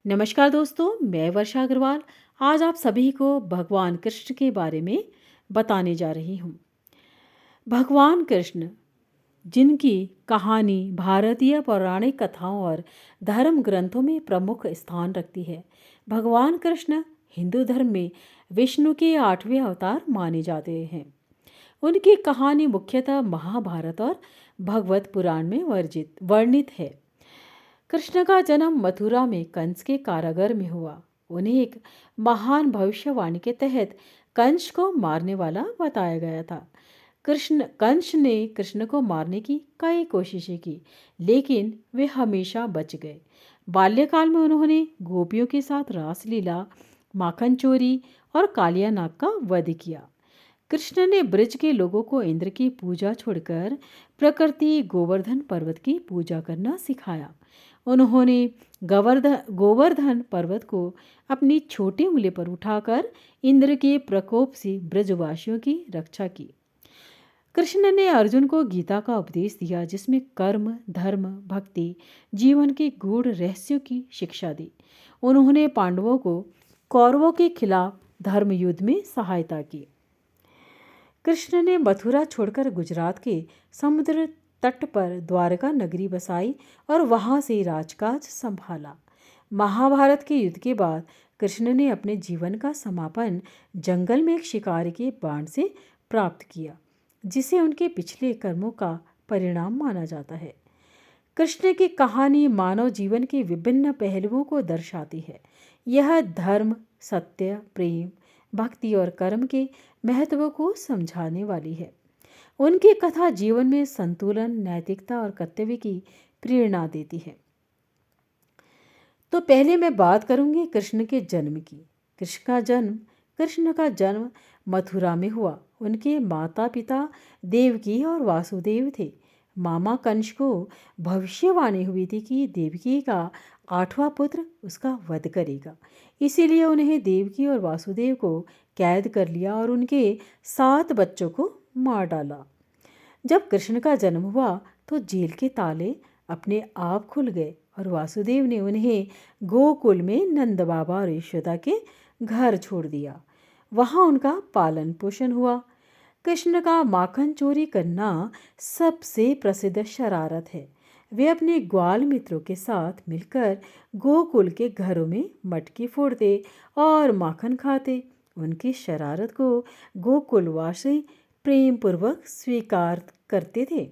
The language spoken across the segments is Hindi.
नमस्कार दोस्तों, मैं वर्षा अग्रवाल आज आप सभी को भगवान कृष्ण के बारे में बताने जा रही हूँ। भगवान कृष्ण, जिनकी कहानी भारतीय पौराणिक कथाओं और धर्म ग्रंथों में प्रमुख स्थान रखती है। भगवान कृष्ण हिंदू धर्म में विष्णु के 8वें अवतार माने जाते हैं। उनकी कहानी मुख्यतः महाभारत और भगवत पुराण में वर्णित है। कृष्ण का जन्म मथुरा में कंस के कारागार में हुआ। उन्हें एक महान भविष्यवाणी के तहत कंस को मारने वाला बताया गया था। कंस ने कृष्ण को मारने की कई कोशिशें की, लेकिन वे हमेशा बच गए। बाल्यकाल में उन्होंने गोपियों के साथ रासलीला, माखन चोरी और कालिया नाग का वध किया। कृष्ण ने ब्रज के लोगों को इंद्र की पूजा छोड़कर प्रकृति गोवर्धन पर्वत की पूजा करना सिखाया। उन्होंने गोवर्धन पर्वत को अपनी छोटी उंगली पर उठाकर इंद्र के प्रकोप से ब्रजवासियों की रक्षा की। कृष्ण ने अर्जुन को गीता का उपदेश दिया, जिसमें कर्म, धर्म, भक्ति, जीवन के गूढ़ रहस्यों की शिक्षा दी। उन्होंने पांडवों को कौरवों के खिलाफ धर्म युद्ध में सहायता की। कृष्ण ने मथुरा छोड़कर गुजरात के समुद्र तट पर द्वारका नगरी बसाई और वहां से राजकाज संभाला। महाभारत के युद्ध के बाद कृष्ण ने अपने जीवन का समापन जंगल में एक शिकारी के बाण से प्राप्त किया, जिसे उनके पिछले कर्मों का परिणाम माना जाता है। कृष्ण की कहानी मानव जीवन के विभिन्न पहलुओं को दर्शाती है। यह धर्म, सत्य, प्रेम, भक्ति और कर्म के महत्व को समझाने वाली है। उनकी कथा जीवन में संतुलन, नैतिकता और कर्तव्य की प्रेरणा देती है। तो पहले मैं बात करूंगी कृष्ण के जन्म की। कृष्ण का जन्म मथुरा में हुआ। उनके माता पिता देवकी और वासुदेव थे। मामा कंस को भविष्यवाणी हुई थी कि देवकी का 8वां पुत्र उसका वध करेगा। इसीलिए उन्हें देवकी और वासुदेव को कैद कर लिया और उनके 7 बच्चों को मार डाला। जब कृष्ण का जन्म हुआ तो जेल के ताले अपने आप खुल गए और वासुदेव ने उन्हें गोकुल में नंद बाबा और यशोदा के घर छोड़ दिया। वहाँ उनका पालन पोषण हुआ। कृष्ण का माखन चोरी करना सबसे प्रसिद्ध शरारत है। वे अपने ग्वाल मित्रों के साथ मिलकर गोकुल के घरों में मटकी फोड़ते और माखन खाते। उनकी शरारत को गोकुलवासी प्रेम पूर्वक स्वीकार करते थे।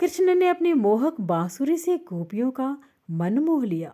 कृष्ण ने अपनी मोहक बांसुरी से गोपियों का मन मोह लिया।